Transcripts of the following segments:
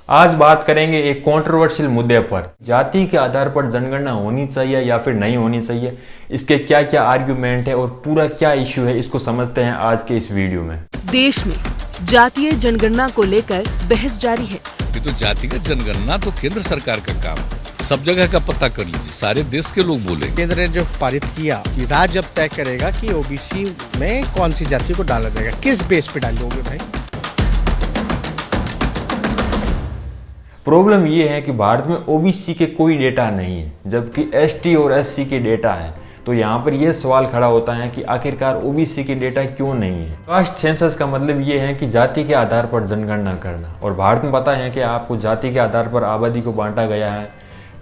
आज बात करेंगे एक कंट्रोवर्शियल मुद्दे पर, जाति के आधार पर जनगणना होनी चाहिए या फिर नहीं होनी चाहिए। इसके क्या क्या आर्ग्यूमेंट है और पूरा क्या इश्यू है, इसको समझते हैं आज के इस वीडियो में। देश में जातीय जनगणना को लेकर बहस जारी है। ये तो जातिगत जनगणना तो केंद्र सरकार का काम है, सब जगह का पता कर लीजिए, सारे देश के लोग बोलेंगे। केंद्र ने जो पारित किया कि राज्य अब तय करेगा कि ओबीसी में कौन सी जाति को डाला जाएगा, किस बेस पे डालोगे भाई। प्रॉब्लम ये है कि भारत में ओबीसी के कोई डेटा नहीं है, जबकि एसटी और एससी के डेटा है। तो यहाँ पर यह सवाल खड़ा होता है कि आखिरकार ओबीसी के डेटा क्यों नहीं है। कास्ट सेंसस का मतलब ये है कि जाति के आधार पर जनगणना करना, और भारत में पता है कि आपको जाति के आधार पर आबादी को बांटा गया है।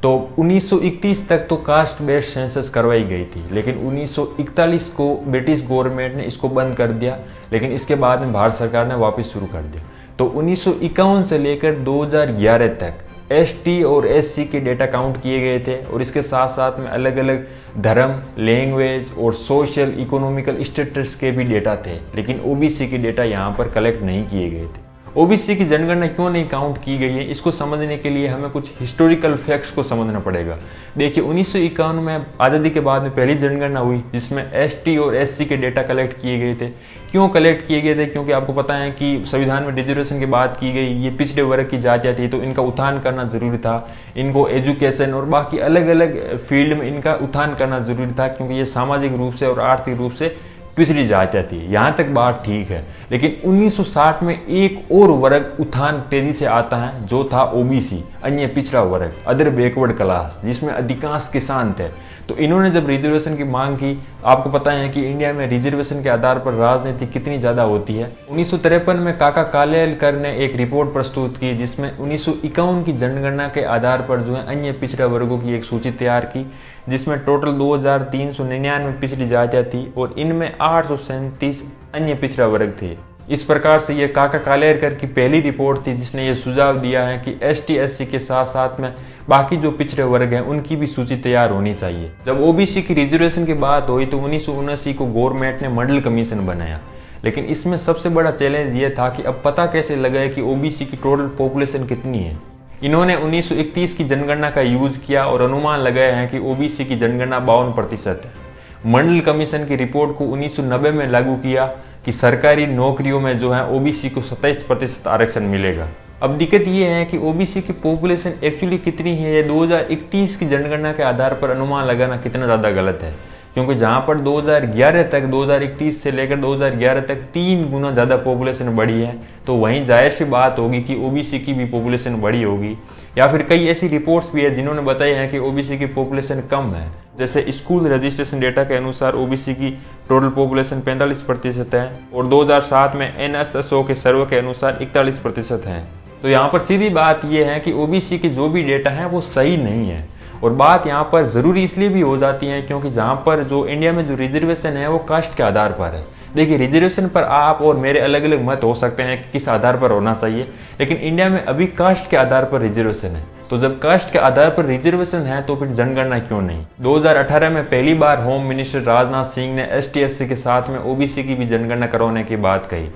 तो 1931 तक तो कास्ट बेस्ड सेंसस करवाई गई थी, लेकिन 1941 को ब्रिटिश गवर्नमेंट ने इसको बंद कर दिया, लेकिन इसके बाद में भारत सरकार ने वापस शुरू कर दिया। तो 1951 से लेकर 2011 तक एसटी और एससी के डेटा काउंट किए गए थे, और इसके साथ साथ में अलग अलग धर्म, लैंग्वेज और सोशल इकोनॉमिकल स्टेटस के भी डेटा थे, लेकिन ओबीसी के डेटा यहाँ पर कलेक्ट नहीं किए गए थे। ओबीसी की जनगणना क्यों नहीं काउंट की गई है, इसको समझने के लिए हमें कुछ हिस्टोरिकल फैक्ट्स को समझना पड़ेगा। देखिए, 1951 में आज़ादी के बाद में पहली जनगणना हुई जिसमें एसटी और एससी के डेटा कलेक्ट किए गए थे। क्यों कलेक्ट किए गए थे? क्योंकि आपको पता है कि संविधान में रिजर्वेशन की बात की गई, ये पिछड़े वर्ग की जातियाँ थी, तो इनका उत्थान करना जरूरी था। इनको एजुकेशन और बाकी अलग अलग फील्ड में इनका उत्थान करना जरूरी था, क्योंकि ये सामाजिक रूप से और आर्थिक रूप से पिछड़ी जातियाँ थी। यहाँ तक बात ठीक है, लेकिन 1960 में एक और वर्ग उत्थान तेजी से आता है, जो था ओबीसी, अन्य पिछड़ा वर्ग, अदर बैकवर्ड क्लास, जिसमें अधिकांश किसान थे। तो इन्होंने जब रिजर्वेशन की मांग की, आपको पता है कि इंडिया में रिजर्वेशन के आधार पर राजनीति कितनी ज़्यादा होती है। 1953 में काका कालेलकर ने एक रिपोर्ट प्रस्तुत की, जिसमें 1951 की जनगणना के आधार पर जो है अन्य पिछड़ा वर्गों की एक सूची तैयार की, जिसमें टोटल 2399 पिछड़ी जातियाँ थी और इनमें 837 अन्य पिछड़ा वर्ग थे। इस प्रकार से ये काका कालेलकर की पहली रिपोर्ट थी, जिसने ये सुझाव दिया है कि एसटी एससी के साथ साथ में बाकी जो पिछड़े वर्ग हैं उनकी भी सूची तैयार होनी चाहिए। जब ओबीसी की रिजर्वेशन की बात हुई तो 1979 को गवर्नमेंट ने मॉडल कमीशन बनाया, लेकिन इसमें सबसे बड़ा चैलेंज ये था कि अब पता कैसे लगाए कि ओबीसी की टोटल पॉपुलेशन कितनी है। इन्होंने 1931 की जनगणना का यूज किया और अनुमान लगाया है कि ओबीसी की जनगणना 52% है। मंडल कमीशन की रिपोर्ट को 1990 में लागू किया कि सरकारी नौकरियों में जो है ओबीसी को 27% आरक्षण मिलेगा। अब दिक्कत ये है कि ओबीसी की पॉपुलेशन एक्चुअली कितनी है, 2031 की जनगणना के आधार पर अनुमान लगाना कितना ज़्यादा गलत है, क्योंकि जहाँ पर 2011 तक 2031 से लेकर 2011 तक 3 गुना ज़्यादा पॉपुलेशन बढ़ी है, तो वहीं जाहिर सी बात होगी कि ओबीसी की भी पॉपुलेशन बढ़ी होगी। या फिर कई ऐसी रिपोर्ट्स भी है जिन्होंने बताया है कि ओबीसी की पॉपुलेशन कम है। जैसे स्कूल रजिस्ट्रेशन डेटा के अनुसार ओबीसी की टोटल पॉपुलेशन 45% है, और 2007 में एनएसएसओ के सर्वे के अनुसार 41% है। तो यहाँ पर सीधी बात यह है कि ओबीसी के जो भी डेटा है वो सही नहीं है, और बात यहाँ पर ज़रूरी इसलिए भी हो जाती है क्योंकि जहाँ पर जो इंडिया में जो रिजर्वेशन है वो कास्ट के आधार पर है। देखिए, रिजर्वेशन पर आप और मेरे अलग अलग मत हो सकते हैं कि किस आधार पर होना चाहिए, लेकिन इंडिया में अभी कास्ट के आधार पर रिजर्वेशन है। तो जब कास्ट के आधार पर रिजर्वेशन है तो फिर जनगणना क्यों नहीं? 2018 में पहली बार होम मिनिस्टर राजनाथ सिंह ने एसटी एससी के साथ में ओबीसी की भी जनगणना करवाने की बात कही,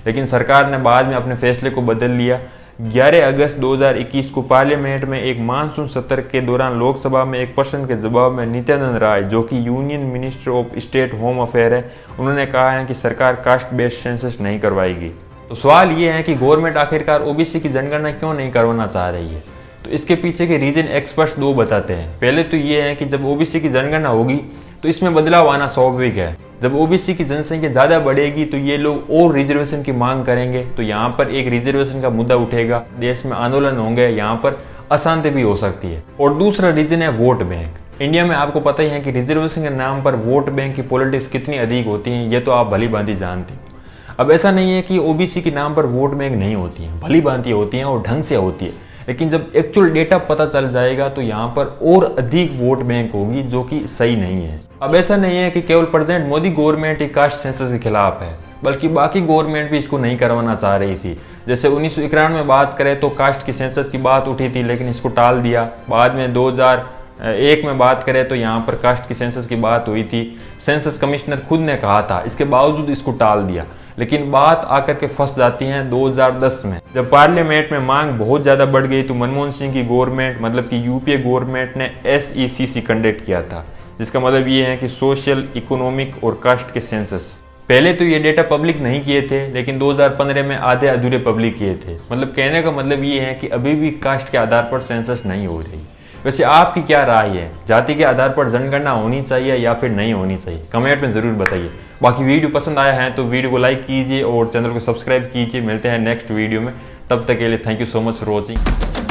लेकिन सरकार ने बाद में अपने फैसले को बदल लिया। 11 अगस्त 2021 को पार्लियामेंट में एक मानसून सत्र के दौरान लोकसभा में एक प्रश्न के जवाब में नित्यानंद राय, जो कि union minister of state home affair है, उन्होंने कहा है कि सरकार कास्ट बेस्ड सेंसस नहीं करवाएगी। तो सवाल ये है कि गवर्नमेंट आखिरकार ओबीसी की जनगणना क्यों नहीं करवाना चाह रही है? तो इसके पीछे के रीजन एक्सपर्ट्स दो बताते हैं। पहले तो ये है कि जब ओबीसी की जनगणना होगी तो इसमें बदलाव आना स्वाभाविक है। जब ओबीसी की जनसंख्या ज़्यादा बढ़ेगी तो ये लोग और रिजर्वेशन की मांग करेंगे, तो यहाँ पर एक रिजर्वेशन का मुद्दा उठेगा, देश में आंदोलन होंगे, यहाँ पर अशांति भी हो सकती है। और दूसरा रीजन है वोट बैंक। इंडिया में आपको पता ही है कि रिजर्वेशन के नाम पर वोट बैंक की पॉलिटिक्स कितनी अधिक होती है, ये तो आप भली भांति जानते हो। अब ऐसा नहीं है कि ओबीसी के नाम पर वोट बैंक नहीं होती है, भली भांति होती हैं और ढंग से होती है, लेकिन जब एक्चुअल डेटा पता चल जाएगा तो यहाँ पर और अधिक वोट बैंक होगी, जो कि सही नहीं है। अब ऐसा नहीं है कि केवल प्रेजेंट मोदी गवर्नमेंट ही कास्ट सेंसस के खिलाफ है, बल्कि बाकी गवर्नमेंट भी इसको नहीं करवाना चाह रही थी। जैसे 1991 में बात करें तो कास्ट की सेंसस की बात उठी थी, लेकिन इसको टाल दिया। बाद में 2001 में बात करें तो यहाँ पर कास्ट की सेंसस की बात हुई थी, सेंसस कमिश्नर खुद ने कहा था, इसके बावजूद इसको टाल दिया। लेकिन बात आकर के फंस जाती है 2010 में, जब पार्लियामेंट में मांग बहुत ज़्यादा बढ़ गई तो मनमोहन सिंह की गवर्नमेंट मतलब कि यूपीए गवर्नमेंट ने SECC कंडक्ट किया था, जिसका मतलब ये है कि सोशल, इकोनॉमिक और कास्ट के सेंसस। पहले तो ये डेटा पब्लिक नहीं किए थे, लेकिन 2015 में आधे अधूरे पब्लिक किए थे। मतलब कहने का मतलब ये है कि अभी भी कास्ट के आधार पर सेंसस नहीं हो रही। वैसे आपकी क्या राय है, जाति के आधार पर जनगणना होनी चाहिए या फिर नहीं होनी चाहिए? कमेंट में ज़रूर बताइए। बाकी वीडियो पसंद आया है तो वीडियो को लाइक कीजिए और चैनल को सब्सक्राइब कीजिए। मिलते हैं नेक्स्ट वीडियो में, तब तक के लिए thank you so much for watching.